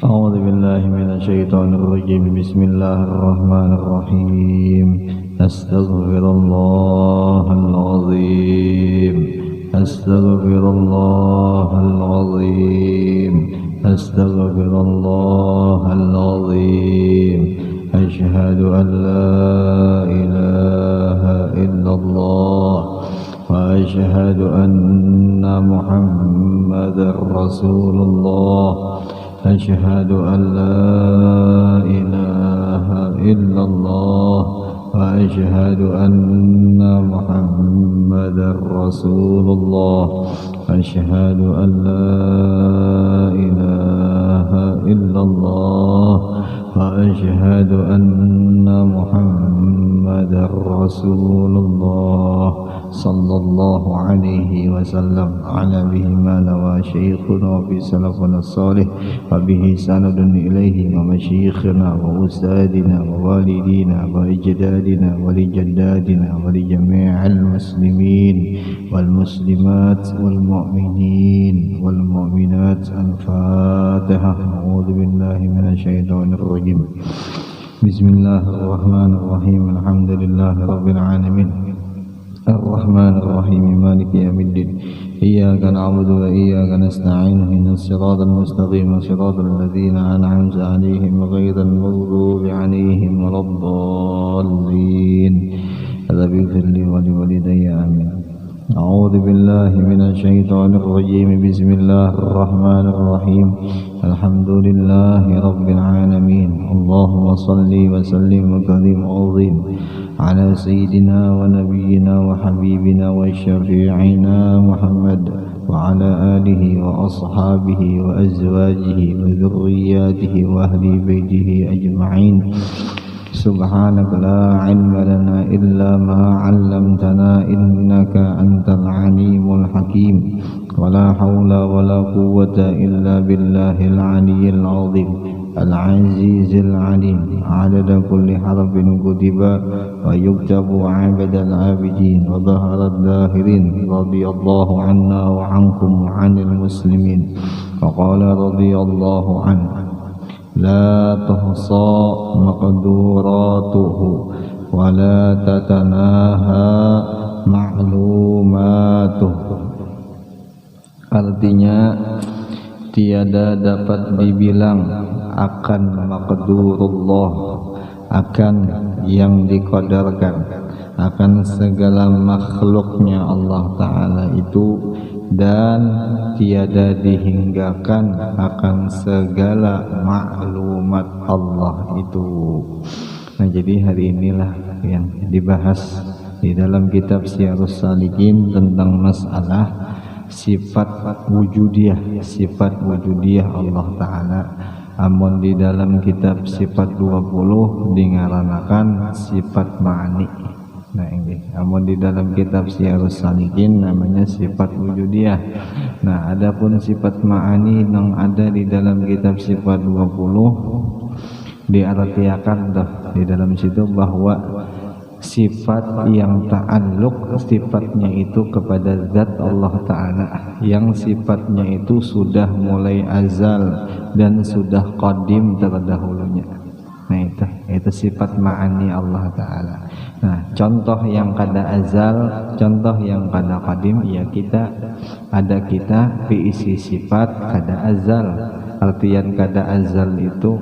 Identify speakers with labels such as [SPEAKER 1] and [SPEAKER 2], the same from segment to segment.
[SPEAKER 1] أعوذ بالله من الشيطان الرجيم. بسم الله الرحمن الرحيم. أستغفر الله العظيم. أستغفر الله العظيم. أستغفر الله العظيم. أشهد أن لا إله إلا الله وأشهد أن محمدا رسول الله. أشهد أن لا إله إلا الله وأشهد أن محمدا رسول الله. أشهد أن لا إله إلا الله وأشهد أن محمدا رسول الله صلى الله عليه وسلم. على به ما نوى شيخنا وفي سلفنا الصالح وبه سند إليه ومشيخنا وأستاذنا ووالدينا وأجدادنا ولجدادنا ولجميع المسلمين والمسلمات والمؤمنين والمؤمنات. الفاتحة. أعوذ بالله من الشيطان الرجيم. بسم الله الرحمن الرحيم. الحمد لله رب العالمين الرحمن الرحيم مالك يوم الدين. إياك نعبد وإياك نستعين. اهدنا الصراط المستقيم صراط الذين أنعمت عليهم غير المغضوب عليهم ولا الضالين. رب اغفر لي ولوالدي آمين. أعوذ بالله من الشيطان الرجيم. بسم الله الرحمن الرحيم. الحمد لله رب العالمين. اللهم صل وسلم وكرم عظيم على سيدنا ونبينا وحبيبنا وشفيعنا محمد وعلى آله وأصحابه وأزواجه وذرياته وأهل بيته أجمعين. سبحانك لا علم لنا إلا ما علمتنا إنك أنت العليم الحكيم. ولا حول ولا قوة إلا بالله العلي العظيم العزيز العليم. عدد كل حرف كتب ويكتب عبد العابدين وظهر الظاهرين. رضي الله عنا وعنكم وعن المسلمين. وقال رضي الله عنه لا تحصى مقدوراته ولا تتناهى معلوماته. Artinya tiada dapat dibilang akan maqdurullah, akan yang dikodarkan, akan segala makhluknya Allah Ta'ala itu, dan tiada dihinggakan akan segala maklumat Allah itu. Nah, jadi hari inilah yang dibahas di dalam kitab Syiarus Salikin tentang masalah sifat wujudiyah, sifat wujudiyah Allah Ta'ala. Amun di dalam kitab sifat 20 dingaranakan sifat ma'ani. Nah ini, amun di dalam kitab Syiarus Salikin namanya sifat wujudiyah. Nah, adapun sifat ma'ani yang ada di dalam kitab sifat 20 diartikan di dalam situ bahwa sifat yang ta'alluq, sifatnya itu kepada zat Allah Ta'ala, yang sifatnya itu sudah mulai azal dan sudah qadim terdahulunya. Nah itu sifat ma'ani Allah Ta'ala. Nah, contoh yang kada azal, contoh yang kada qadim, ya kita fi'isi sifat kada azal. Artian kada azal itu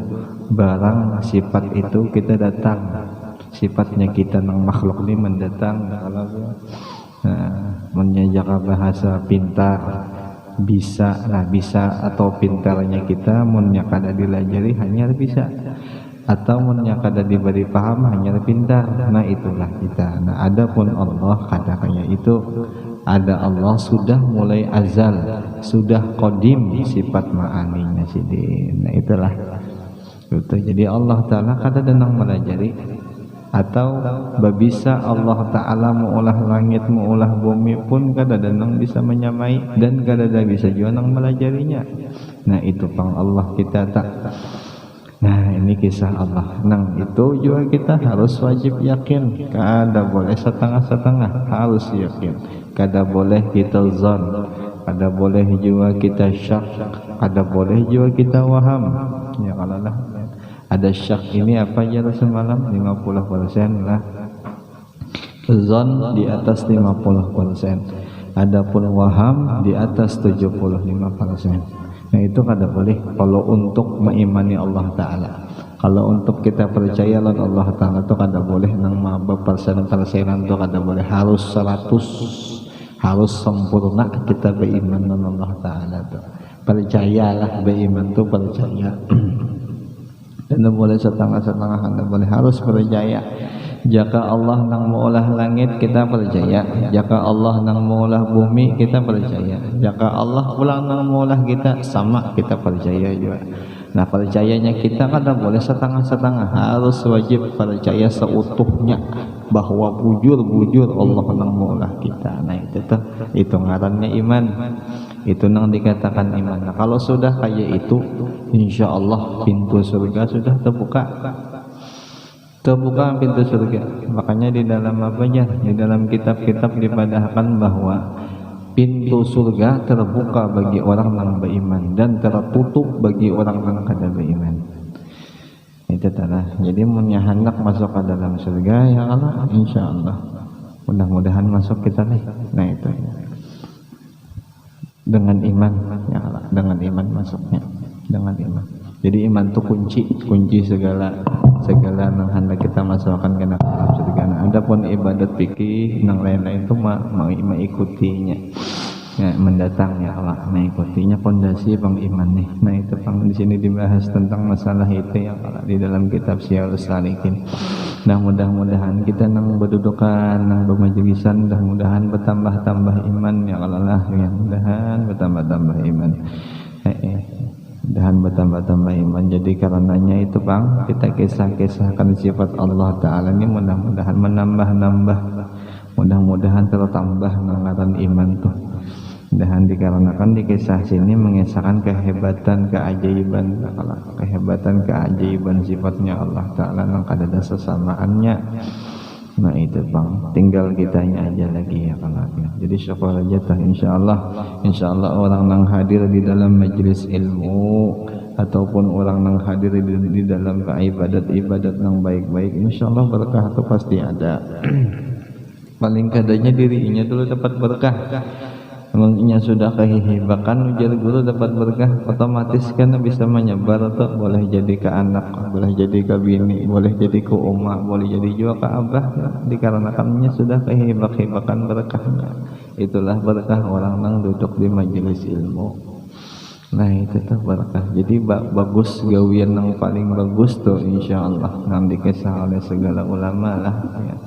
[SPEAKER 1] barang sifat itu kita datang, sifatnya kita nang makhluk ini mendatang. Menjaka bahasa pintar bisa, nah bisa atau pintarnya kita munnya kada dilajari hanya bisa, atau munnya kada diberi paham hanya pintar. Nah itulah kita. Nah adapun Allah kada kayak itu. Ada Allah sudah mulai azal, sudah qadim sifat ma'aninya sidin. Nah itulah itu. Jadi Allah Ta'ala kada denang melajari, atau babisa Allah Ta'ala mengolah langit, mengolah bumi pun kada denang bisa menyamai, dan kada bisa juga nang melajarinya. Nah itu pang Allah kita tak. Nah ini kisah Allah. Nang itu juga kita harus wajib yakin, kada boleh setengah-setengah, harus yakin. Kada boleh kita zon, kada boleh juga kita syak, Ada boleh juga kita waham ya kalau lah ada syak ini apa aja semalam 50% lah, zon di atas 50%, adapun waham di atas 75%. Nah itu kada boleh kalau untuk mengimani Allah Ta'ala. Kalau untuk kita percaya lawan Allah Ta'ala itu kada boleh nang persen-persenan itu kada boleh, harus 100, harus sempurna kita beriman dengan Allah Ta'ala tuh. Percayalah beriman tuh percaya. Dan boleh setengah-setengah, kada boleh, harus percaya. Jika Allah nang mengolah langit kita percaya, jika Allah nang mengolah bumi kita percaya, jika Allah pulang nang mengolah kita sama kita percaya juga. Nah percayanya kita kada boleh setengah-setengah, harus wajib percaya seutuhnya bahwa bujur-bujur Allah nang mengolah kita. Nah itu ngarannya iman, itu nang dikatakan iman. Nah kalau sudah kayak itu, insya Allah pintu surga sudah terbuka pintu surga. Makanya di dalam apa aja, di dalam kitab-kitab dipadahkan bahwa pintu surga terbuka bagi orang yang beriman dan tertutup bagi orang yang kada beriman. Itu telah. Jadi punya hendak masuk ke dalam surga ya Allah, insya Allah. Mudah-mudahan masuk kita nih. Nah itu dengan iman ya Allah, dengan iman masuknya, dengan iman. Jadi iman itu kunci segala nang hendak kita masukkan ke dalam surga. Nah, adapun ibadat fikih nang lain-lain itu mengikutinya. Ya, mendatang ya Allah, mengikutinya pondasi bang iman nih. Nah itu bang di sini dibahas tentang masalah itu ya Allah di dalam kitab Syiarus Salikin. Nah mudah-mudahan kita nang berdudukan, nang bermajlisan, mudah-mudahan bertambah-tambah iman ya Allah lah, ya mudahan bertambah-tambah iman. Mudahan bertambah-tambah iman. Jadi karenanya itu bang kita kisah-kisahkan sifat Allah Ta'ala ini mudah-mudahan menambah-nambah, mudah-mudahan tertambah ngaran iman tuh. Mudahan dikarenakan di kisah sini mengisahkan kehebatan, keajaiban, kehebatan, keajaiban sifatnya Allah Ta'ala yang kada ada sesamaannya. Nah itu bang, tinggal kitanya aja lagi ya kalau ya. Jadi syukur aja tah insyaallah orang yang hadir di dalam majelis ilmu ataupun orang yang hadir di dalam ibadat yang baik-baik, insyaallah berkah itu pasti ada. Paling kadanya dirinya dulu dapat berkah. Emangnya sudah kehibakan ujar guru dapat berkah, otomatis kan bisa menyebar atau boleh jadi ke anak, boleh jadi ke bini, boleh jadi ke umat, boleh jadi juga ke abah, dikarenakannya sudah kehibakan berkahnya. Itulah berkah orang yang duduk di majelis ilmu. Nah itu tuh berkah. Jadi bagus gawian yang paling bagus tuh insyaallah yang dikisah oleh segala ulama lah ya.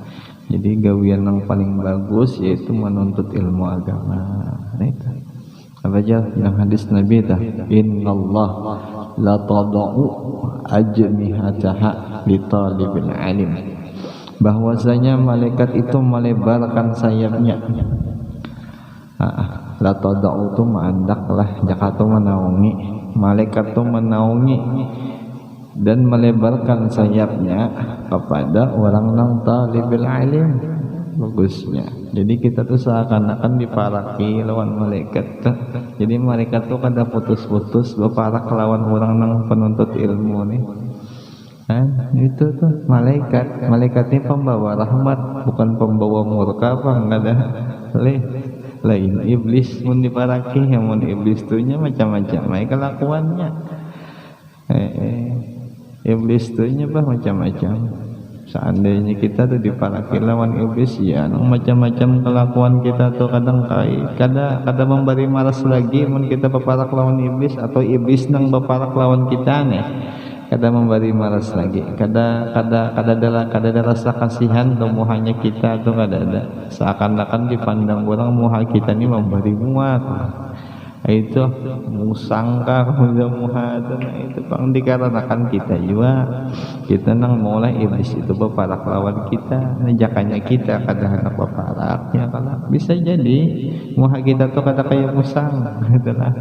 [SPEAKER 1] Jadi gawian yang paling bagus yaitu menuntut ilmu agama. Nah itu apa aja yang hadis Nabi dah, innallah la tada'u ajnihataha li talibil alim, bahwasanya malaikat itu melebarkan sayapnya. La tada'u itu mandaklah jakatu menaungi, malaikat itu menaungi dan melebarkan sayapnya kepada orang yang talibul alim. Bagusnya jadi kita tuh seakan-akan diparaki lawan malaikat. Jadi malaikat tuh kada putus-putus berparak lawan orang yang penuntut ilmu nih. Itu tuh malaikat ini pembawa rahmat, bukan pembawa murka apa enggak ada lain iblis mun diparaki, mun iblis tuhnya macam-macam kelakuannya. Iblis tuh nyebah macam-macam. Seandainya kita tuh diparaki lawan iblis ya, macam-macam kelakuan kita tuh kadang kada memberi malas lagi mun kita berparak lawan iblis, atau iblis nang berparak lawan kita nih. Kada memberi malas lagi. Kada ada rasa kasihan tuh muhanya kita tuh kada ada. Seakan-akan dipandang orang muha kita ini memberi muat. Itu musangka kemudian muhadana itu bang dikarenakan kita juga kita nang mulai iblis itu berparak lawan kita, jakanya kita kada hendak berparak ya kalau bisa jadi muha kita tuh kada kayak musang itulah.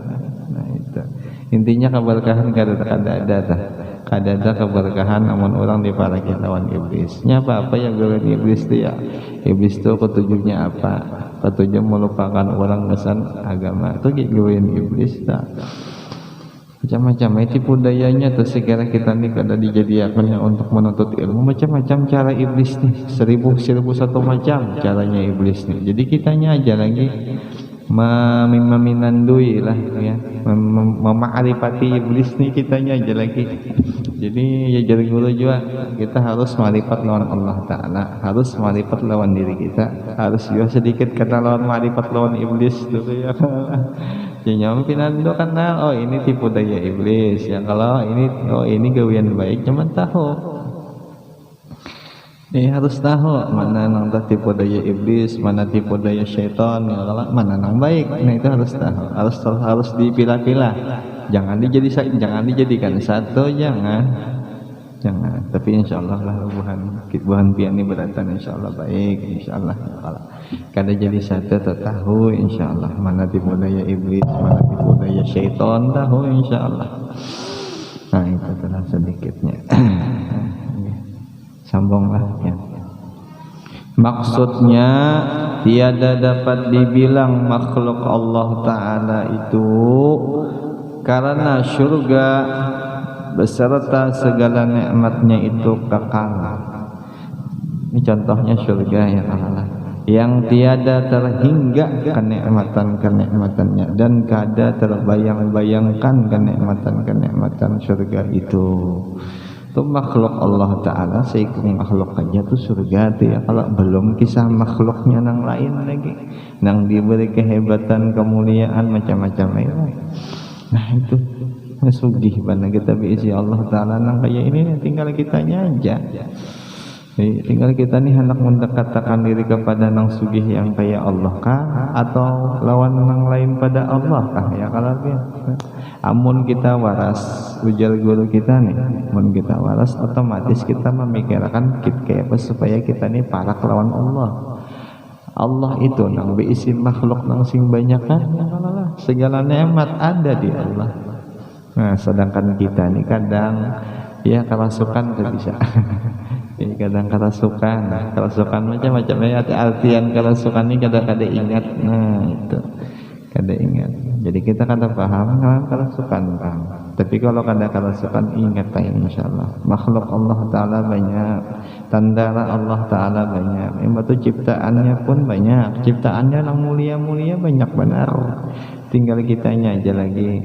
[SPEAKER 1] Nah itu intinya keberkahan kada ada keberkahan namun orang diparaki lawan iblisnya apa yang gawe iblis itu ya, iblis itu ketujuhnya apa, ketujuh melupakan orang kesan agama itu gawean iblis tak. macam-macam tipu dayanya tuh segala kita nih kada dijadiakannya untuk menuntut ilmu, macam-macam cara iblis nih, seribu satu macam caranya iblis nih. Jadi kitanya aja lagi meminandui lah ya, memakrifati iblis nih kitanya aja lagi. Jadi ya jadi guru juga kita harus marifat lawan Allah Ta'ala, harus marifat lawan diri kita, harus juga sedikit kata lawan marifat lawan iblis dulu ya. Ya nyampinan itu kenal, oh ini tipu daya iblis ya, kalau ini oh ini gawian baik, cuman tahu harus tahu mana nang tipu daya iblis, mana tipu daya syaitan ya, kalau mana nang baik, nah itu harus tahu, harus dipilah-pilah, jangan dijadikan satu, jangan. Tapi insyaallah lah buhan pian ini beratan insyaallah baik, insyaallah kalau kada jadi satu tahu insyaallah mana tipu daya iblis, mana tipu daya syaitan tahu insyaallah. Nah itu telah sedikitnya. Sambunglah ya. Maksudnya tiada dapat dibilang makhluk Allah Ta'ala itu karena surga beserta segala nikmatnya itu kekal. Ini contohnya surga ya Allah, yang tiada terhingga kenikmatan-kenikmatannya dan kada terbayang-bayangkan kenikmatan-kenikmatan surga itu. Itu makhluk Allah Ta'ala, seikung makhluk aja tuh surga tuh ya, kalau belum kisah makhluknya nang lain lagi, nang diberi kehebatan, kemuliaan macam-macam ya. Nah itu sugih mana kita biisi Allah Ta'ala nang kayak ini, tinggal kitanya aja. Tinggal kita nih hendak mendekatkan diri kepada nang sugih yang kayak Allah kah, atau lawan nang lain pada Allah kah ya. Kalau amun kita waras, ujar guru kita nih, amun kita waras otomatis kita memikirkan kayak apa supaya kita nih parak lawan Allah. Allah itu nang beisi makhluk nang sing banyak kan, segala nikmat ada di Allah. Nah sedangkan kita nih kadang ya kerasukan tuh bisa. Ini kadang kerasukan macam-macam ya, artian kerasukan ini kadang-kadang ingat. Nah itu kada ingat, jadi kita kada paham kerasukan paham, tapi kalau kada kerasukan ingat ya insyaallah. Makhluk Allah Ta'ala banyak, tanda Allah Ta'ala banyak, itu ciptaannya pun banyak, ciptaannya yang mulia-mulia banyak benar, tinggal kitanya aja lagi,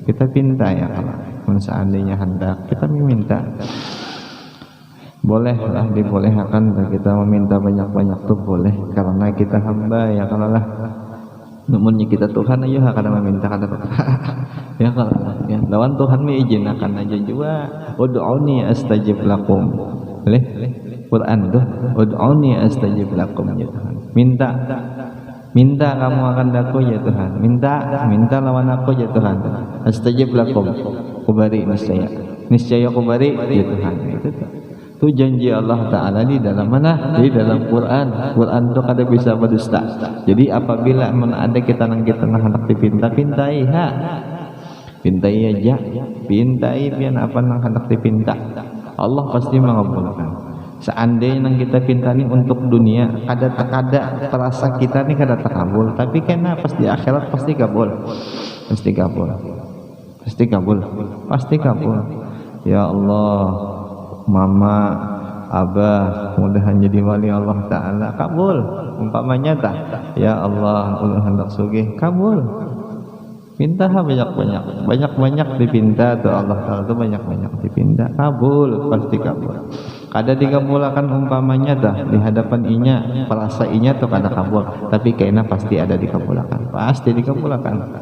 [SPEAKER 1] kita pinta ya. Kalau seandainya hendak kita meminta, bolehlah, dibolehkan kita meminta banyak-banyak tuh boleh, karena kita hamba ya. Kalau lah namunnya kita Tuhan ayo kada meminta kada ya kalau ya lawan Tuhan mi izinakan aja juga, ud'uni astajib lakum. Quran tuh ud'uni astajib lakum ya Tuhan, minta kamu akan daku ya Tuhan, minta lawan aku ya Tuhan, astajib lakum, kubari niscaya kubari ya Tuhan. Itu janji Allah Ta'ala di dalam mana? Di dalam Quran. Quran itu kada bisa berdusta. Jadi apabila ada kita hendak dipinta, pintai aja, pintai biar apa nang hendak dipinta, Allah pasti mengabulkan. Seandainya nang kita pinta ini untuk dunia, kada terasa kita ini kada terkabul, tapi kena pas di akhirat pasti kabul. Pasti kabul. Ya Allah, mama, abah mudahan jadi wali Allah Ta'ala, kabul. Umpamanya tak, ya Allah ulun hendak sugih, kabul. Minta banyak-banyak dipinta tuh Allah Ta'ala tuh banyak-banyak dipinta, kabul, pasti kabul. Kada dikabulakan umpamanya dah di hadapan inya, perasa inya tuh kada kabul, tapi kayaknya pasti ada dikabulakan, pasti dikabulakan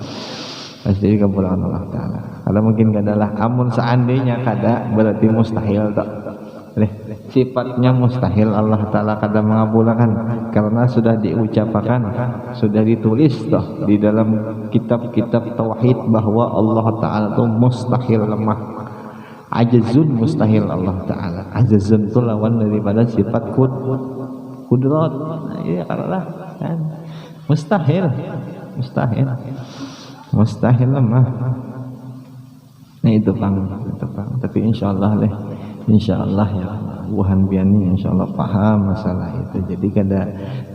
[SPEAKER 1] Allah Ta'ala. Kalau mungkin kadalah, amun seandainya kada berarti mustahil tak. Sifatnya mustahil Allah Ta'ala kada mengabulkan, karena sudah diucapkan, sudah ditulis toh di dalam kitab-kitab tauhid bahwa Allah Ta'ala itu mustahil, lemah, ajazun, mustahil Allah Ta'ala. Ajazun itu lawan daripada sifat kudrat. Iya kalah kan, mustahil lemah. Nah itu bang. Tapi insyaallah ya Wuhan biani insyaallah paham masalah itu. Jadi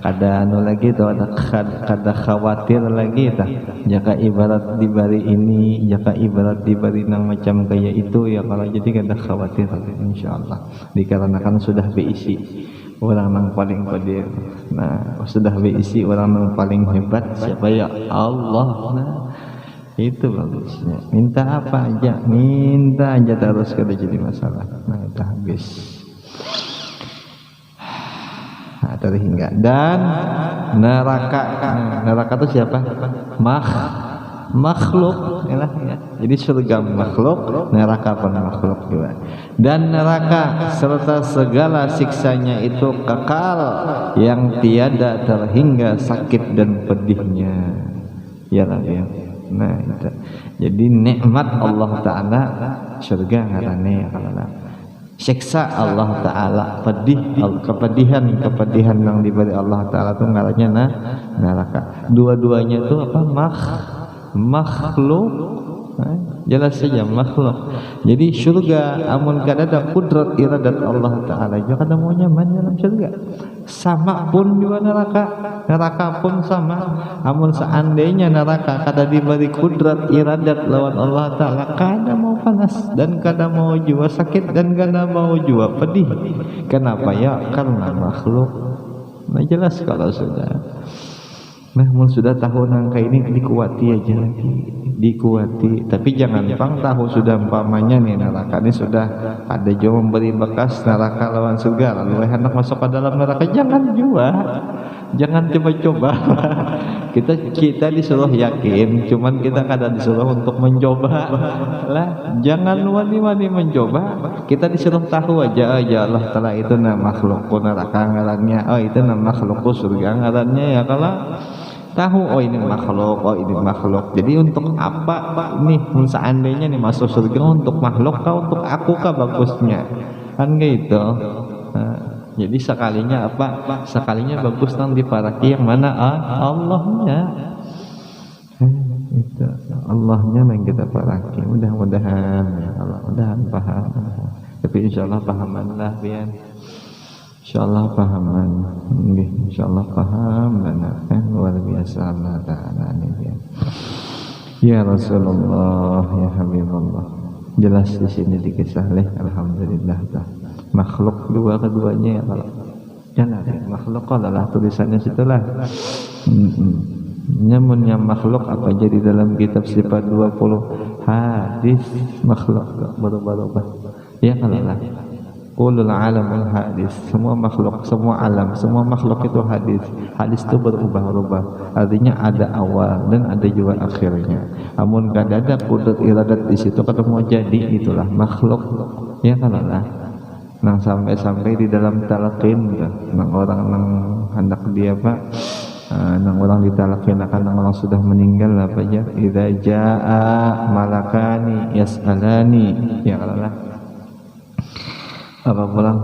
[SPEAKER 1] kada anu lagi tuh kada khawatir lagi tah. Jaka ibarat dibari ini, jaka ibarat dibari nang macam kayak itu ya kalau jadi kada khawatir insyaallah. Dikarenakan sudah berisi orang yang paling qadir. Nah, sudah berisi orang yang paling hebat siapa ya Allah. Nah, itu bagusnya. Minta apa aja, minta aja terus kada jadi masalah. Nah, itu habis. Nah, terhingga dan neraka. Neraka itu siapa? Makhluk ya. Jadi surga makhluk, neraka pun makhluk juga. Dan neraka serta segala siksanya itu kekal yang tiada terhingga sakit dan pedihnya. Ya lah ya. Nah, itu. Jadi nikmat Allah Ta'ala surga ngarannya ya kalau siksa Allah Ta'ala kepedihan yang diberi Allah Ta'ala itu ngarannya neraka. Dua-duanya itu apa? Makhluk. Jelas saja makhluk. Jadi surga amun kada ada kudrat iradat Allah Ta'ala juga kada mau nyaman dalam surga. Sama pun juga neraka pun sama. Amun seandainya neraka kada diberi kudrat iradat lawan Allah Ta'ala, kada mau panas dan kada mau juga sakit dan kada mau juga pedih. Kenapa ya? Karena makhluk. Nah jelas kalau sudah. Nah, sudah tahu nangka ini dikuati aja lagi, dikuati. Tapi jangan tahu sudah umpamanya nih neraka ini sudah ada juga memberi bekas neraka lawan surga, lalu hendak masuk ke dalam neraka, jangan juga, jangan coba-coba. kita disuruh yakin, cuman kita kadang disuruh untuk mencoba lah. Jangan wani-wani mencoba. Kita disuruh tahu aja Allah Ta'ala itu makhlukku neraka ngarannya, oh itu makhlukku surga ngarannya ya. Kalau tahu oh ini makhluk, jadi untuk apa ini seandainya nih masuk surga untuk makhluk kah untuk aku kah bagusnya kan gitu. Nah, jadi sekalinya bagus nang diparaki yang mana Allahnya. Itu Allahnya yang kita paraki. Mudah-mudahan ya Allah, mudahan paham. Tapi insyaallah pahamanlah biar insyaallah pahaman. Insyaallah paham dan luar biasa Allah Ta'ala ini. Ya Rasulullah, ya Habibullah. Jelas di sini dikisah alhamdulillah dah. Makhluk keduanya ya kalau jangan makhluk adalah tulisannya situlah. Nyamunnya makhluk apa jadi dalam kitab sifat 20 hadis makhluk berubah-ubah. Ya kalau lah. Kulul alamul hadis, semua makhluk, semua alam, semua makhluk itu hadis. Hadis itu berubah-ubah. Artinya ada awal dan ada juga akhirnya. Amun kada ada kudrat iradat di situ ketemu jadi itulah makhluk. Ya kan lah. Nang sampai di dalam talaqin nang orang nang hendak dia Pak, nang orang ditalakin akan nang orang sudah meninggal apa aja. Idza jaa malakani yas'alani, ya Allah. Apa pulang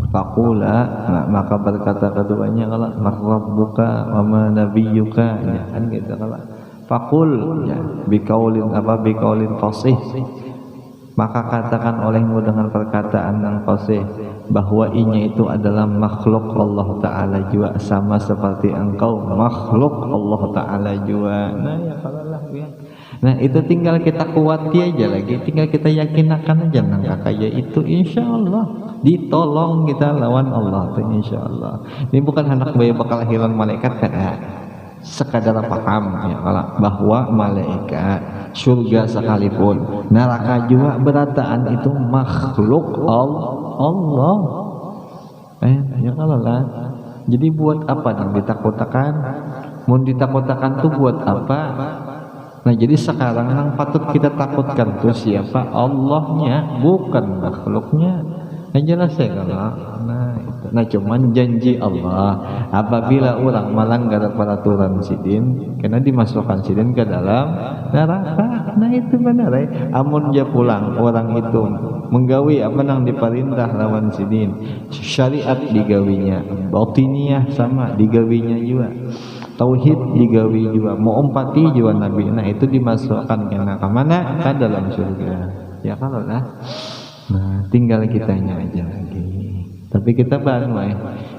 [SPEAKER 1] faqula, maka berkata keduanya kalau marrabbuka wa ma nabiyyuka, ya kan gitu. Kalau faqul ya biqaulin fasih, maka katakan olehmu dengan perkataan yang fasih bahwa inya itu adalah makhluk Allah Ta'ala juga sama seperti engkau makhluk Allah Ta'ala juga. Nah ya kalau lah ya. Nah itu tinggal kita kuati aja lagi, tinggal kita yakinkan aja nangka kayak itu, insya Allah ditolong kita lawan Allah tuh insya Allah. Ini bukan hendak bayi bakal hilang malaikat kan? Sekadar paham ya bahwa malaikat, surga sekalipun, neraka juga berataan itu makhluk Allah. Ya kalau lah. Jadi buat apa yang ditakutkan? Mau ditakutkan tuh buat apa? Nah jadi sekarang yang patut kita takutkan tuh siapa? Allahnya, bukan makhluknya. Nah jelas ya kalau nah cuman janji Allah apabila orang melanggar peraturan sidin kena dimasukkan sidin ke dalam neraka. Nah itu benar ya. Amun dia pulang orang itu menggawi apa nang diperintah lawan sidin, syariat digawinya, batiniyah sama digawinya juga, tauhid digawi juga, mau empati juga Nabi. Nah itu dimasukkan ke mana? Ke dalam surga. Ya kalau lah. Nah, tinggal kitanya aja lagi. Tapi kita baru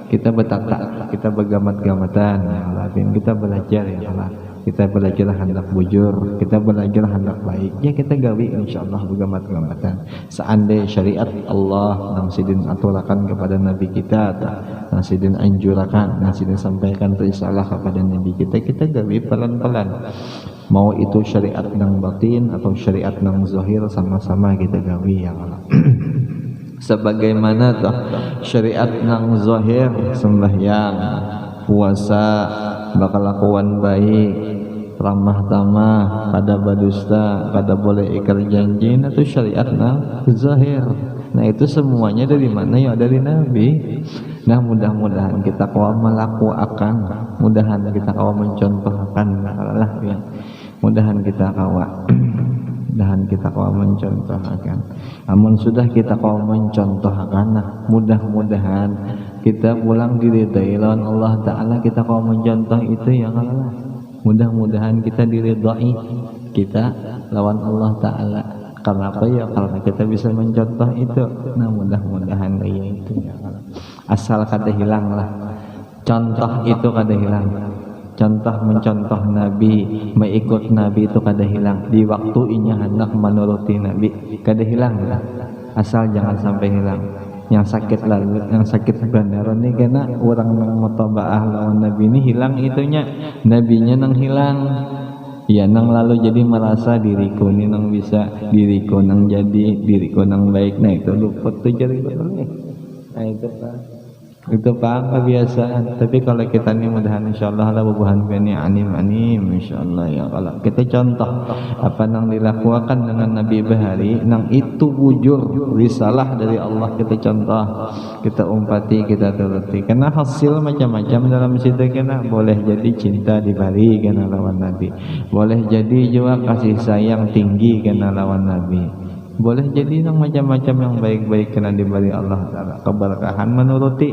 [SPEAKER 1] kita bertata, kita bergamat-gamatan ya Allah. Kita belajar ya Allah. Kita belajar hendak bujur, kita belajar hendak baik. Ya kita gawi insyaallah bergamat-gamatan. Seandainya syariat Allah nang sidin aturakan kepada nabi kita, nang sidin anjurakan, nang sidin sampaikan risalah kepada nabi kita gawi pelan-pelan. Mau itu syariat nang batin atau syariat nang zahir, sama-sama kita gawi ya Allah. Sebagaimana tuh syariat nang zahir, sembahyang, puasa, bakalakuan baik, ramah tamah, kada berdusta, kada boleh ikrar janji, itu syariat nang zahir. Nah itu semuanya dari mana ya? Dari Nabi. Nah mudah-mudahan kita kawa melakukan, mudahan kita kawa mencontohkan lah ya. Mudahan kita kawa mencontohkan. Namun sudah kita kawa mencontohkan, nah mudah-mudahan kita pulang diridai lawan Allah Ta'ala, kita kawa mencontoh itu ya Allah. Mudah-mudahan kita diridai kita lawan Allah Ta'ala. Karena apa ya? Karena kita bisa mencontoh itu. Nah mudah-mudahan kayak itu ya Allah. Asal kada hilang lah contoh itu, kada hilang. Contoh mencontoh Nabi, mengikut Nabi itu kada hilang. Di waktu inya hendak menuruti Nabi, kada hilang lah. Asal jangan sampai hilang. Yang sakit lalu, yang sakit bandaran ini karena orang nang mutaba'ah lawan Nabi ini hilang itunya, nabinya nang hilang. Ya nang lalu jadi merasa diriku ini nang bisa, diriku nang jadi, diriku nang baik. Nah itu luput tuh jadi boleh. Nah itu Pak kebiasaan. Tapi kalau kita ini mudahan insyaallah lah bubuhan bani anim insyaallah ya. Kalau kita contoh apa nang dilakukan dengan Nabi Bahari, nang itu wujud risalah dari Allah, kita contoh, kita umpati, kita turuti. Karena hasil macam-macam dalam situ, kena boleh jadi cinta dibari kena lawan Nabi, boleh jadi juga kasih sayang tinggi kena lawan Nabi, boleh jadi yang macam-macam yang baik-baik kena diberi Allah Ta'ala. Keberkahan menuruti,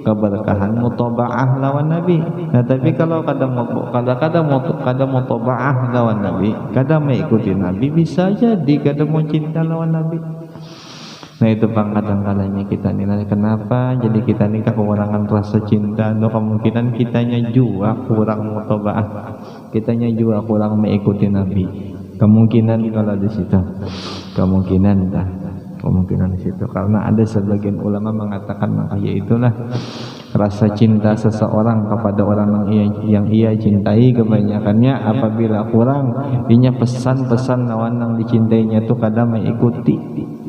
[SPEAKER 1] keberkahan mutaba'ah lawan Nabi. Nah tapi kalau kada mutaba'ah lawan Nabi, kada mengikuti Nabi, bisa jadi kada mau cinta lawan Nabi. Nah itu Bang, kadang-kadangnya kita nilai kenapa jadi kita ini kekurangan rasa cinta. No, kemungkinan kitanya juga kurang mutaba'ah, kitanya juga kurang mengikuti Nabi. Kemungkinan kalau di situ, kemungkinan di situ. Karena ada sebagian ulama mengatakan ya itulah rasa cinta seseorang kepada orang yang ia cintai, kebanyakannya apabila kurang inya pesan-pesan lawan yang dicintainya itu kadang mengikuti.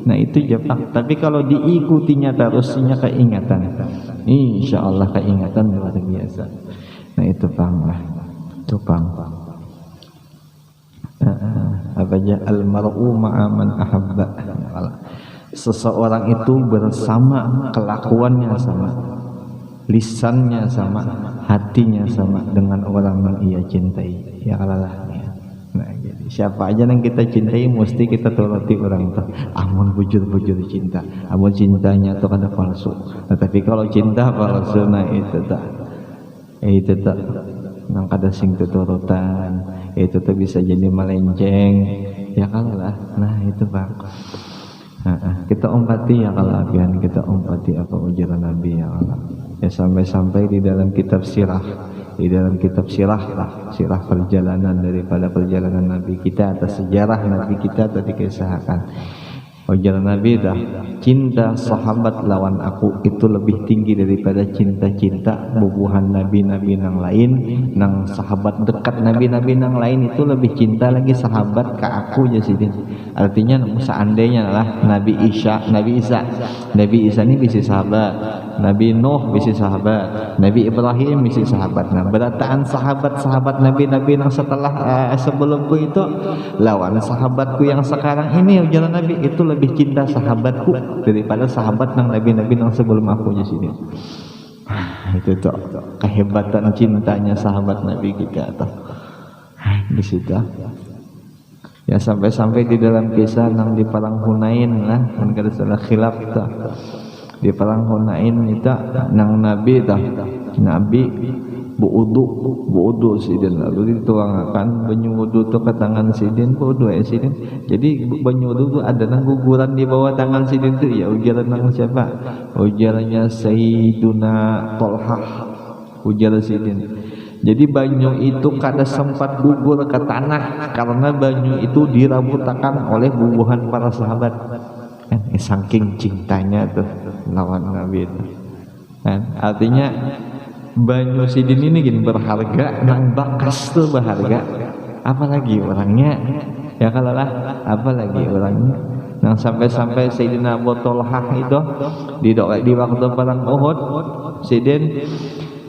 [SPEAKER 1] Nah itu Jepang. Tapi kalau diikutinya terusnya keingatan, insya Allah keingatan luar biasa. Nah itu Bang lah, itu Bang. Apa aja almar'u ma'a man ahabba. Seseorang itu bersama, kelakuannya sama, lisannya sama, hatinya sama dengan orang yang ia cintai. Ya Allah. Nah, jadi siapa aja yang kita cintai mesti kita turuti orang itu. Amun bujur-bujur cinta, amun cintanya itu kada palsu. Tetapi kalau cinta palsu, nah itu tak nang kada sing tuturutan, itu tuh bisa jadi melenceng ya kalah. Nah itu Bang, kita umpati ya kalau abian, kita umpati apa ujaran Nabi ya Allah ya, sampai-sampai di dalam kitab sirah, sirah perjalanan daripada perjalanan Nabi kita, atas sejarah Nabi kita tadi kisahkan ujaran Nabi dah, cinta sahabat lawan aku itu lebih tinggi daripada cinta-cinta bubuhan nabi-nabi nang lain, nang sahabat dekat nabi-nabi nang lain itu lebih cinta lagi sahabat ke aku jadi. Artinya seandainya lah Nabi Isa ini bisa sahabat, Nabi Nuh bisa sahabat, Nabi Ibrahim bisa sahabat. Nah berataan sahabat-sahabat nabi-nabi nang setelah sebelumku itu lawan sahabatku yang sekarang ini ujaran Nabi itu lebih cinta sahabatku daripada sahabat nang nabi-nabi nang sebelum aku di sini. Itu tuh kehebatan cintanya sahabat Nabi kita tuh di situ. Ya sampai-sampai di dalam kisah nang di perang Hunain lah, kan kada salah khilaf tuh. Di perang Hunain itu nang Nabi Buudu sidin lalu dituangkan banyu wudu tu ke tangan sidin buudu sidin. Jadi banyu wudu tu ada nang guguran di bawah tangan sidin tu ya ujaran nang siapa? Ujarannya Sayyiduna Tolhah, ujar sidin. Jadi banyu itu kada sempat gugur ke tanah karena banyu itu dirabutakan oleh bubuhan para sahabat. Saking cintanya tuh lawan Nabi itu. Artinya banyu sidin ini gini berharga, nang bakas tuh berharga, apalagi orangnya ya kalau lah, apalagi orangnya. Nang sampai-sampai Sayyidina Abu Tolhah itu di waktu perang Uhud, sidin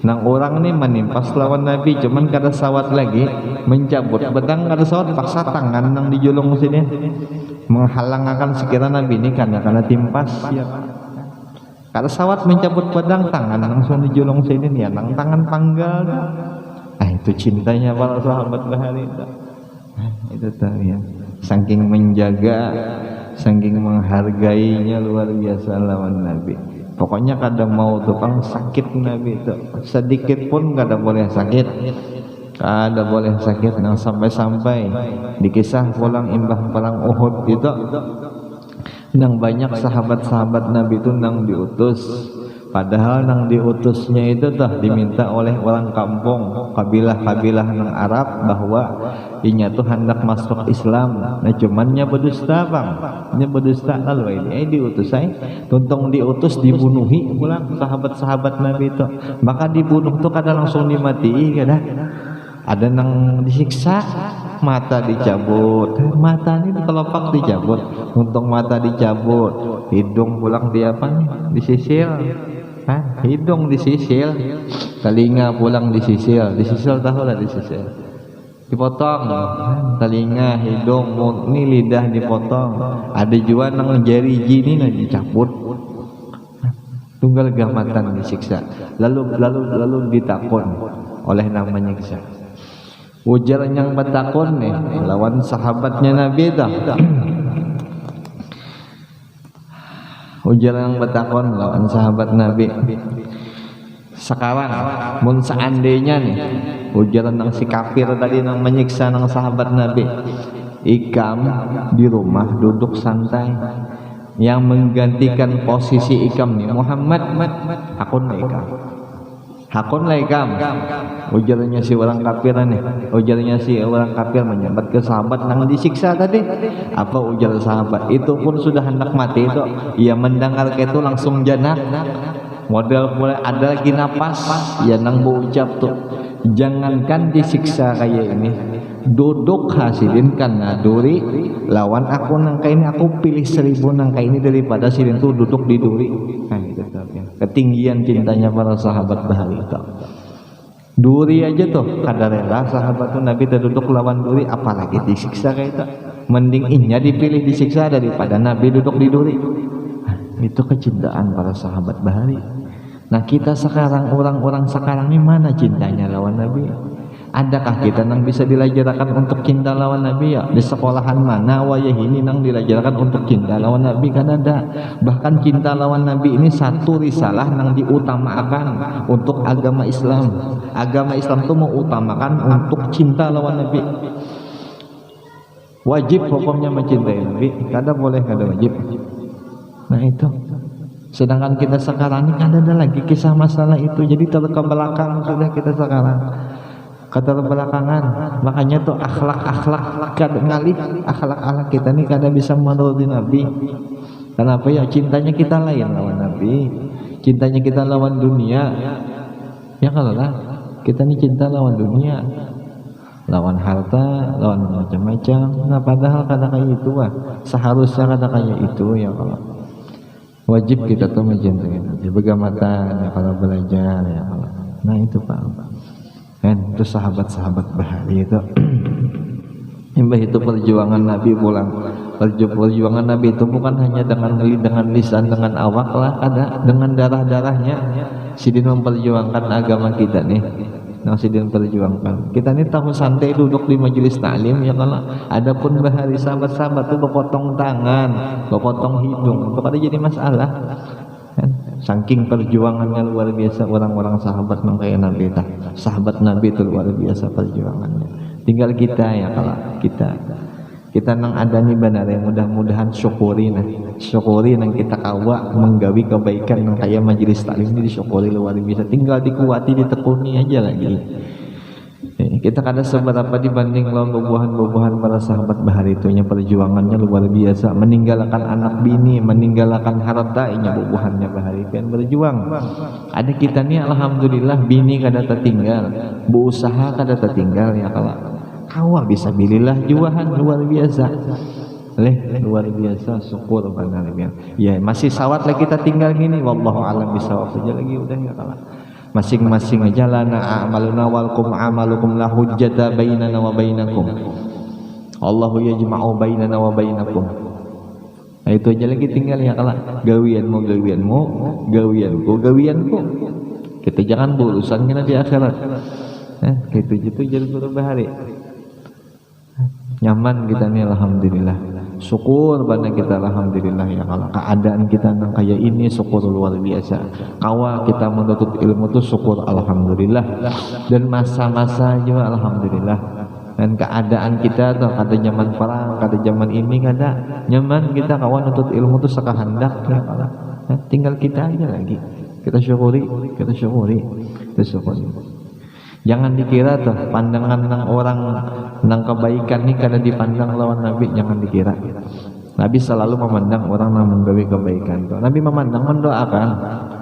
[SPEAKER 1] nang orang ini menimpas lawan Nabi, cuman kada sawat lagi mencabut pedang, kada sawat paksa tangan nang dijulung sini menghalang akan sekiranya Nabi ini karena timpas ya. Kada sawat mencabut pedang, tangan langsung dijulung sini ya, nang tangan panggal. Itu cintanya para sahabat bahari itu. Itu tuh ya, saking menjaga, saking menghargainya luar biasa lawan Nabi. Pokoknya kada mau tukang sakit Nabi itu, sedikit pun kada boleh sakit, kada boleh sakit. Nang sampai-sampai dikisah pulang imbah perang Uhud itu, nang banyak sahabat-sahabat Nabi itu nang diutus, padahal nang diutusnya itu dah diminta oleh orang kampung, kabilah-kabilah nang Arab bahwa inya tuh hendak masuk Islam. Nah cuman nya berdusta bang, nya berdusta lalu ini diutus tuntung diutus dibunuhi pulang sahabat-sahabat Nabi itu. Maka dibunuh tuh kada langsung dimati, kada ada nang disiksa, mata dicabut, mata ini kelopak dicabut, untung mata dicabut, hidung pulang di apa nih, disisil, hidung disisil, telinga pulang disisil tahu lah disisil, dipotong, telinga, hidung, ini lidah dipotong, ada juga nang jari gini nih dicabut, tunggal gamatan disiksa, lalu ditakon oleh nang menyiksa. Ujar yang bertakon nih lawan sahabatnya Nabi dah. Ujar yang bertakon lawan sahabat Nabi. Sekarang mun seandainya nih ujaran nang si kafir tadi nang menyiksa nang sahabat Nabi, ikam di rumah duduk santai, yang menggantikan posisi ikam nih Muhammad, hakun ikam. Hakun lah ikam, ujarnya si orang kafir nih, ujarnya si orang kafir menyambat ke sahabat nang disiksa tadi. Apa ujar sahabat? Itu pun sudah hendak mati itu, ia mendengar itu langsung janak. Model mulai ada lagi napas, ya nang berucap tuh, jangankan disiksa kayak ini, duduk hasilin karena duri lawan aku nangka ini, aku pilih 1000 nangka ini daripada silin tuh duduk di duri. Nah itu ya. Ketinggian cintanya para sahabat bahari itu. Duri aja tuh kada rela sahabat tuh Nabi duduk lawan duri, apalagi disiksa kayak itu. Mending inya dipilih disiksa daripada Nabi duduk di duri. Nah, itu kecintaan para sahabat bahari. Nah kita sekarang, orang-orang sekarang ini mana cintanya lawan Nabi? Adakah kita nang bisa dilajarkan untuk cinta lawan Nabi ya? Di sekolahan mana wayah ini nang dilajarkan untuk cinta lawan Nabi? Kan ada. Bahkan cinta lawan Nabi ini satu risalah nang diutamakan untuk agama Islam. Agama Islam itu mengutamakan untuk cinta lawan Nabi. Wajib hukumnya mencintai Nabi, kada boleh kada wajib. Nah itu. Sedangkan kita sekarang ini kan ada lagi kisah masalah itu. Jadi terbelakang sudah kita sekarang. Keterbelakangan, makanya tuh akhlak kada ngalih, akhlak kita nih kada bisa menuruti Nabi. Kenapa ya? Cintanya kita lain lawan Nabi, cintanya kita lawan dunia. Ya kalau lah kita nih cinta lawan dunia, lawan harta, lawan macam-macam. Nah padahal kada kayak itu seharusnya kada kayak itu ya kalau. Wajib kita tuh mencintai Nabi, begamatan ya kalau belajar ya kalau. Nah itu Pak. Kan itu sahabat-sahabat bahari itu. Imbah itu perjuangan Nabi pulang. Perjuangan Nabi itu bukan hanya dengan lisan, dengan awak lah, ada dengan darah-darahnya. Sidin memperjuangkan agama kita nih. Nah sidin perjuangkan. Kita nih tahu santai duduk di majelis taklim ya kalau. Adapun bahari sahabat-sahabat itu berpotong tangan, berpotong hidung, itu kada jadi masalah. Kan? Saking perjuangannya luar biasa orang-orang sahabat nang kayak Nabi tah. Sahabat Nabi itu luar biasa perjuangannya. Tinggal kita ya kalau kita nang adani benar ya, mudah-mudahan syukuri nang kita kawa menggawi kebaikan nang kayak majelis taklim ini disyukuri luar biasa. Tinggal dikuati, ditekuni aja lagi. Kita kada seberapa dibanding lawan bubuhan para sahabat bahari itunya perjuangannya luar biasa, meninggalkan anak bini, meninggalkan harta inya bubuhannya bahari kan berjuang. Ada kita nih alhamdulillah bini kada tertinggal, berusaha kada tertinggal ya kalau kawa bisa bilillah juahan luar biasa. Luar biasa syukur benar ya. Masih sawat lagi kita tinggal gini wallahu alam bisawab saja lagi udah ya kalau masing-masing aja lana a'maluna walkum amalukum la hujjata bainana wa bainakum Allahu yajma'u bainana wa bainakum. Nah itu aja lagi tinggal ya kalau gawianmu gawianku kita jangan berurusan kita di akhirat gitu jadi berbahari nyaman kita nih alhamdulillah. Syukur pada kita alhamdulillah ya kalau keadaan kita nang kayak ini syukur luar biasa. Kawa kita menuntut ilmu tuh syukur alhamdulillah. Dan masa-masa juga alhamdulillah. Dan keadaan kita tuh kada zaman perang, kada zaman ini kada nyaman kita kawan menuntut ilmu tuh sekahendak ya kalau. Tinggal kita aja lagi. Kita syukuri. Jangan dikira tuh pandangan nang orang nang kebaikan nih kada dipandang lawan Nabi, jangan dikira. Nabi selalu memandang orang nang menggawe kebaikan. Nabi memandang mendoakan.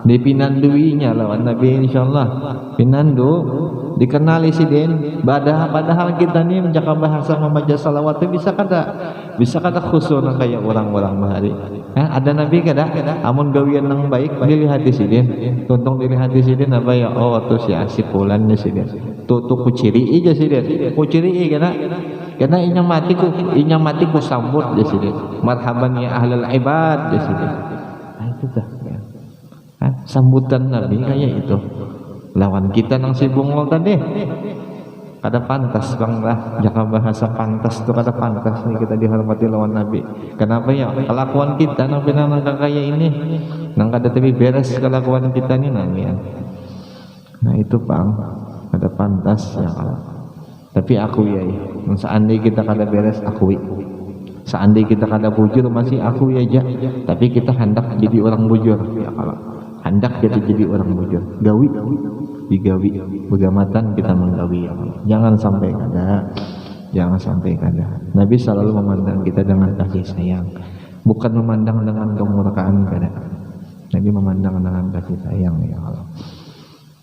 [SPEAKER 1] Dipinanduinya lawan Nabi insyaallah. Pinandu dikenali si den. Padahal kita nih menjaga bahasa membaca salawat itu bisa kada khusyuk kayak orang-orang bahari. Ada Nabi kada amun gawian nang baik dilihat di sini. Tuntung dilihat di sini apa ya? Oh tuh si asik bulan di sini. Tuh kuciri aja sih den. Kuciri karena inyang mati ku sambut di sini. Marhaban ya ahlul ibad di sini. Itu dah. Sambutan Nabi kayak itu. Lawan kita nang si bungol tadi. Kada pantas bang lah, jaga bahasa pantas tuh kada pantas nih kita dihormati lawan Nabi. Kenapa ya? Kelakuan kita nang pinang kayak ini, nang kada tapi beres kelakuan kita nih nang ya. Nah itu bang, kada pantas ya kalau. Tapi aku ya, seandainya kita kada beres akui. Seandainya kita kada bujur masih aku ya aja. Tapi kita hendak jadi orang bujur ya kalau. Hendak kita jadi orang bujur. Digawi begamatan kita menggawi ya Allah. Jangan sampai kada. Nabi selalu memandang kita dengan kasih sayang, bukan memandang dengan kemurkaan kada. Nabi memandang dengan kasih sayang ya Allah.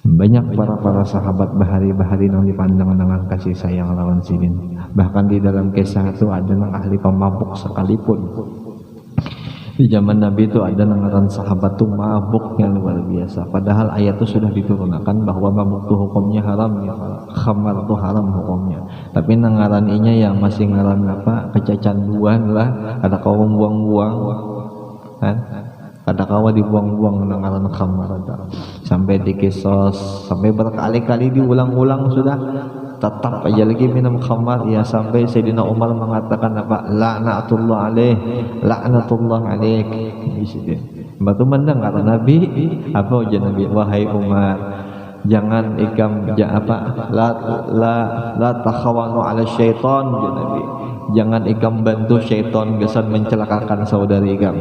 [SPEAKER 1] Banyak para sahabat bahari yang dipandang dengan kasih sayang lawan sidin. Bahkan di dalam kisah itu ada yang ahli pemabuk sekalipun. Di zaman Nabi itu ada ngaran sahabat tuh mabuk yang luar biasa. Padahal ayat itu sudah diturunkan bahwa mabuk itu hukumnya haram ya, khamar itu haram hukumnya. Tapi ngaran inya yang masih ngaran apa kecacanduan lah, ada kaum buang-buang kan? Ada kawa dibuang-buang ngaran khamar ada. Sampai dikisos, sampai berkali-kali diulang-ulang sudah. Tetap aja lagi minum khamar ya sampai Sayyidina Umar mengatakan apa laknatullah alaik batu mendang kata Nabi apa ujian Nabi wahai Umar jangan la takhawanu ala syaitan ujian Nabi jangan ikam bantu syaitan gesan mencelakakan saudari ikam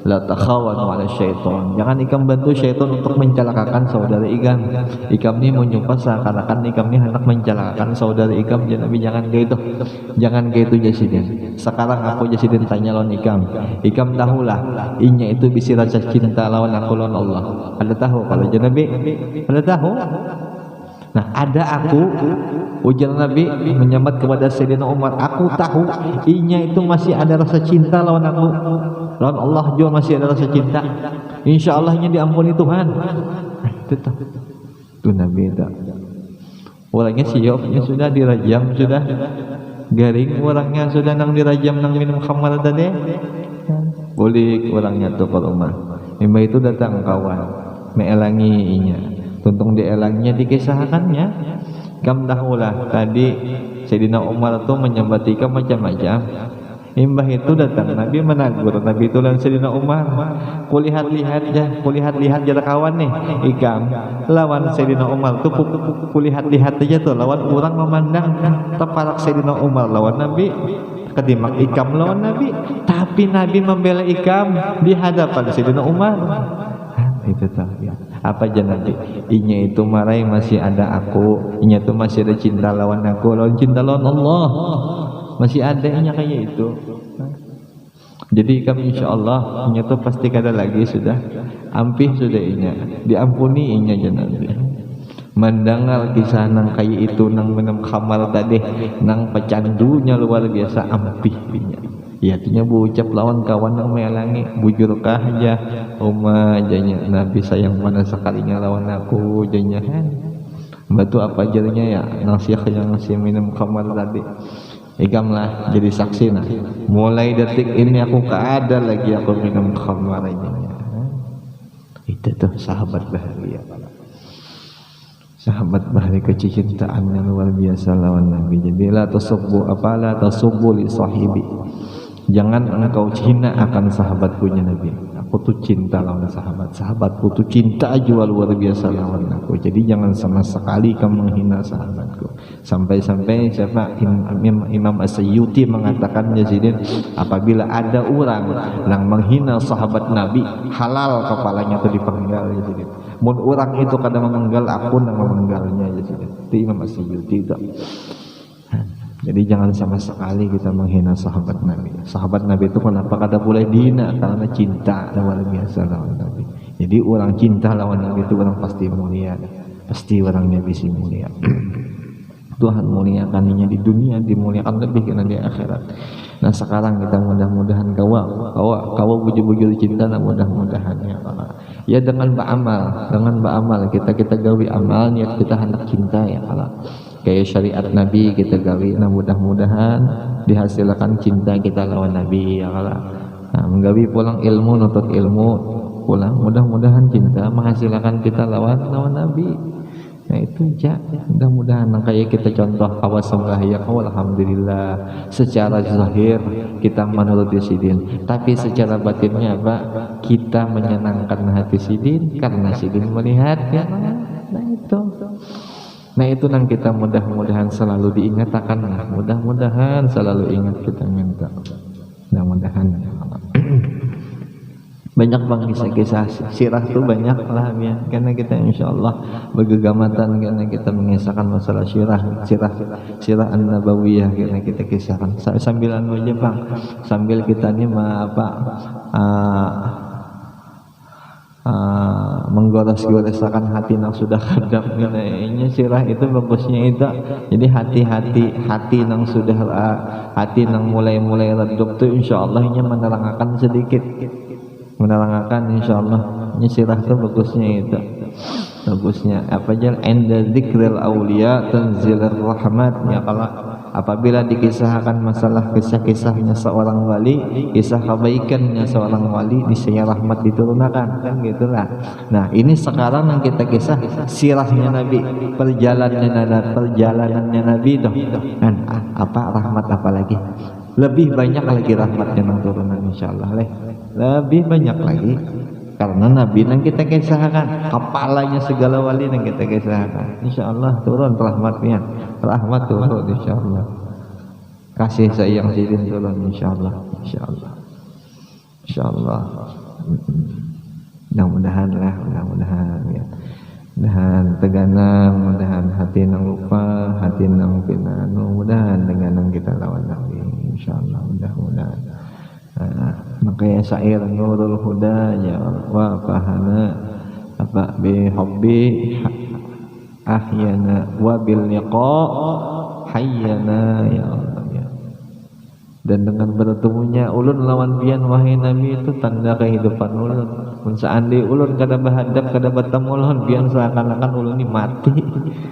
[SPEAKER 1] la takhawanu ala syaitan jangan ikam bantu syaitan untuk mencelakakan saudari ikam ni menyumpah seakan-akan ikam ni hendak mencelakakan saudari ikam Nabi jangan kayak itu jasidin. Sekarang aku jasidin tanya lawan ikam tahulah inya itu bisa rasa cinta lawan aku lawan Allah ada tahu kalau Nabi ada tahu. Nah ada aku ujar Nabi menyambat kepada Sayyidina Umar aku tahu inya itu masih ada rasa cinta lawan aku lawan Allah juga masih ada rasa cinta insya Allahnya diampuni Tuhan. Tetap itu Nabi tak orangnya siopnya sudah dirajam sudah garing orangnya sudah nang dirajam nang minum khamar tadi boleh orangnya tuh ke rumah memang itu datang kawan meelangi inya tuntung dielangnya dikisahkannya kam dahulah tadi Sayyidina Umar tuh menyambatika macam-macam Imbah itu datang Nabi menegur, Nabi itu dan Sayyidina Umar, kulihat-lihat jarak kawan nih ikam lawan Sayyidina Umar tuh kulihat-lihat aja tuh lawan orang memandang teparak Sayyidina Umar lawan Nabi ketimbang ikam lawan Nabi, tapi Nabi membela ikam di hadapan Sayyidina Umar. Itu tuh ya. Apa aja nanti inya itu marai masih ada aku, inya itu masih ada cinta lawan aku, lawan cinta lawan Allah masih ada inya kayak itu. Jadi kami insya Allah inya tuh pasti kada lagi sudah ampih sudah inya diampuni inya jangan mendengar kisah nang kayak itu nang minum khamar tadi nang pecandunya luar biasa ampih inya. Ya artinya ucap lawan kawan yang melangi bujurkah aja Uma janya Nabi sayang mana sekalinya lawan aku janya batu apa jadinya ya nasihat yang ngasih minum khamar tadi ikamlah jadi saksi nah mulai detik ini aku keada lagi aku minum khamar ini itu tuh sahabat bahagia kecintaan yang luar biasa lawan Nabi. Jadi la tasubbu li sahibi, jangan engkau hina akan sahabat punya Nabi. Aku tuh cinta lawan sahabatku tuh cinta aja luar biasa lawan aku. Jadi jangan sama sekali kamu menghina sahabatku. Sampai-sampai siapa Imam As-Sayyuti mengatakan Yazidin, apabila ada orang yang menghina sahabat Nabi, halal kepalanya itu dipenggal Yazidin. Mun orang itu kadang memenggal, aku yang memenggalnya Yazidin. Itu Imam As-Sayyuti itu. Jadi jangan sama sekali kita menghina sahabat Nabi. Sahabat Nabi itu kenapa kada boleh dihina? Karena cinta luar biasa lawan Nabi. Jadi orang cinta lawan Nabi itu orang pasti mulia, pasti orangnya bisa mulia. Tuhan muliakannya di dunia, dimuliakan lebih karena di akhirat. Nah sekarang kita mudah-mudahan kawa bujur-bujur cinta, nah mudah-mudahan ya dengan beramal kita gawi amal niat kita hendak cinta ya kalau kayak syariat Nabi kita gawi, nah mudah-mudahan dihasilkan cinta kita lawan Nabi ya kalau nah, menggawi pulang ilmu nutut ilmu pulang mudah-mudahan cinta menghasilkan kita lawan Nabi. Nah itu aja mudah-mudahan kayak kita contoh kawas ya alhamdulillah secara zahir kita menurut Sidin, tapi secara batinnya apa kita menyenangkan hati Sidin karena Sidin melihat ya. Nah itu nang kita mudah-mudahan selalu diingatkan, mudah-mudahan selalu ingat kita minta, mudah-mudahan banyak bang kisah-kisah sirah tuh banyak lah ya, karena kita insya Allah bergegamatan karena kita mengisahkan masalah sirah an-nabawiyah karena kita kisahkan sambil aja bang, sambil kita nih menggores-goresakan hati yang sudah kadap ini sirah itu bagusnya itu. Jadi hati yang sudah hati yang mulai redup tuh insya Allah ini menerangkan sedikit insyaallah ini sirah itu bagusnya apa aja inda dzikril auliya tanzilir rahmat ya kalau apabila dikisahkan masalah kisah-kisahnya seorang wali, kisah kebaikannya seorang wali niscaya rahmat diturunkan kan gitulah. Nah ini sekarang yang kita kisah sirahnya Nabi, perjalanannya Nabi dong kan apa rahmat apa lagi lebih banyak lagi rahmatnya yang turunan insyaallah lebih banyak lagi karena Nabi yang kita kisahkan kepalanya segala wali yang kita kisahkan insyaallah turun rahmatnya, rahmat turun insyaallah, kasih sayang Sidin turun insyaallah mudah-mudahan ya mudahan teganang, mudahan hati nang lupa, hati nang pinanu, mudahan teganang kita lawan Nabi insyaallah mudah-mudahan. Makanya syair Nurul Huda ya wa fahana apa bi hubbi ahyana wa bil liqa hayyana ya Allah ya. Dan dengan bertemunya ulun lawan pian wahai Nabi itu tanda kehidupan ulun. Mun seandai ulun kada bahadap kada bertemu ulun pian seakan-akan ulun ini mati.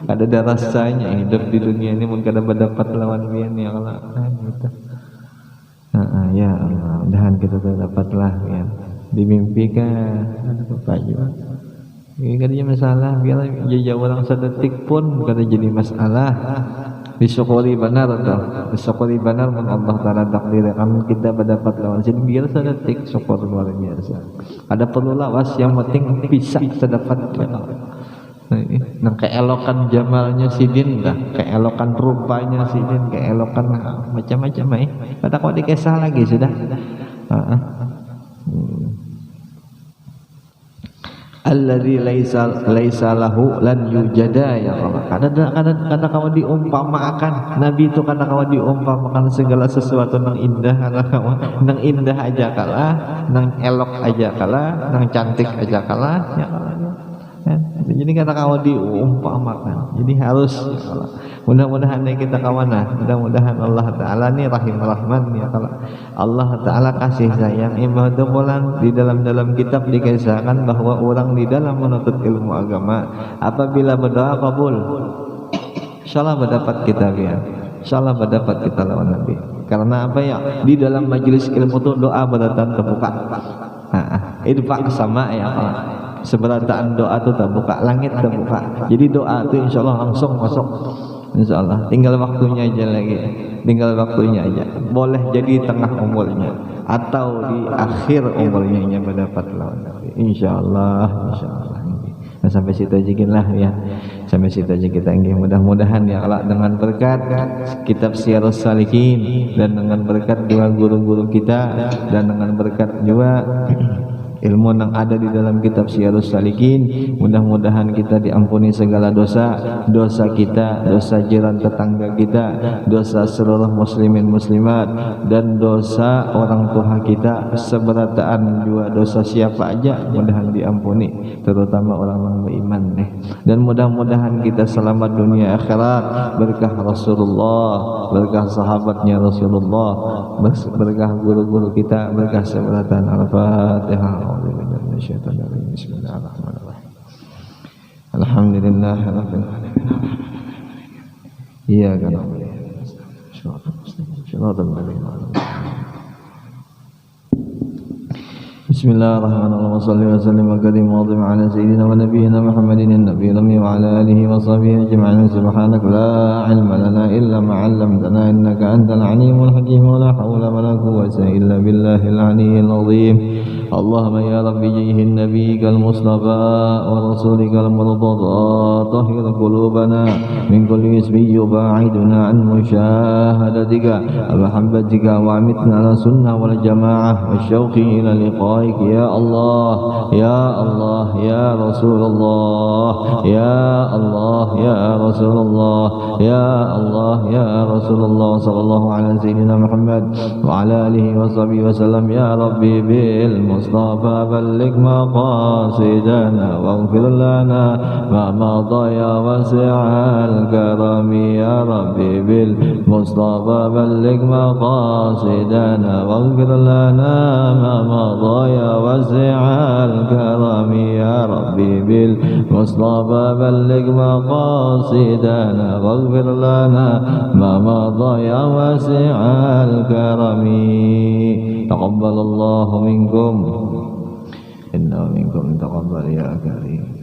[SPEAKER 1] Kada ada rasanya hidup di dunia ini mun kada berdapat lawan pian ya Allah gitu. Ya Allah, mudahan kita dapatlah ya dimimpikan Bapak juga. Ini kadang masalah biar jauh orang sedetik pun kada jadi masalah. disyukuri benar tuh, disyukuri benar mun Allah taala takdirkan kita mendapat lawan jadi biasa detik syukur luar biasa. Ada perlu lawas yang penting bisa terdapat nah keelokan jamalnya sidin dah, keelokan rupanya sidin, keelokan macam-macam pada kau dikesah lagi sudah. Alladzi laisa lahu lan yujada ya Allah. Karena kamu diumpamakan Nabi itu karena kamu diumpamakan segala sesuatu nang indah karena kamu nang indah aja kalah, nang elok aja kalah, nang cantik aja kalah ya Allah. Jadi karena kamu diumpamakan. Jadi harus ya Allah. Mudah-mudahan kita kawanah, mudah-mudahan Allah Ta'ala ini rahim rahman ya kalau Allah Ta'ala kasih sayang ibadah pulang di dalam kitab dikisahkan bahwa orang di dalam menuntut ilmu agama apabila berdoa kabul insyaallah mendapat kita ya, insyaallah mendapat kita lawan Nabi. Karena apa ya, di dalam majelis ilmu itu doa berdatang terbuka. Idfa sama ya Allah. Seberataan doa itu terbuka, langit terbuka. Jadi doa itu insyaallah langsung masuk. Insyaallah tinggal waktunya aja lagi, tinggal waktunya aja. Boleh jadi tengah umurnya atau di akhir umurnya mendapat lawan Nabi. Insyaallah, insyaallah. Nah, sampai situ aja lah ya. Sampai situ aja kita ingin mudah-mudahan ya Allah dengan berkat kitab Syiarus Salikin dan dengan berkat dua guru-guru kita dan dengan berkat juga ilmu yang ada di dalam kitab Syiarus Salikin, mudah-mudahan kita diampuni segala dosa kita, dosa jiran tetangga kita, dosa seluruh muslimin muslimat dan dosa orang tua kita, seberataan juga dosa siapa aja mudah-mudahan diampuni, terutama orang-orang beriman dan mudah-mudahan kita selamat dunia akhirat berkah Rasulullah, berkah sahabatnya Rasulullah, berkah guru-guru kita, berkah seberataan. Al-Fatihah. Bismillahirrahmanirrahim. Alhamdulillah rabbil alamin. Iyyaka na'budu wa iyyaka nasta'in. Bismillahirrahmanirrahim. Shalli wa sallim wa karim wa azim ala sayyidina wa nabiyyina Muhammadin an-nabiyil ummi wa ala alihi wa sahbihi ajma'in. Subhanaka la ilma lana illa ma 'allamtana innaka antal alimul hakim wa la hawla wa la quwwata illa billahil aliyyil azim. Allahumma ya rabbi jayhin nabiyyikal mustafa wa rasulikal murtada tahhir qulubana min kulli ismi yub'iduna an musyahadatika wa mahabbatika wa amitna ala sunnah wal jamaah wa syauqi ila liqaik ya Allah ya Allah ya Rasulullah ya Allah ya Rasulullah ya Allah ya Rasulullah sallallahu alaihi sayyidina Muhammad wa ala alihi wa sahbihi wa sallam ya rabbi bil Mustafa balligh maqasidana waghfir lana ma madha ya wasi'al karami ya rabbi bil Mustafa balligh maqasidana waghfir lana ma madha ya wasi'al karami ya rabbi bil Mustafa balligh maqasidana waghfir lana ma madha ya wasi'al karami. Taqabbalallahu minkum inna minkum taqabbal ya karim.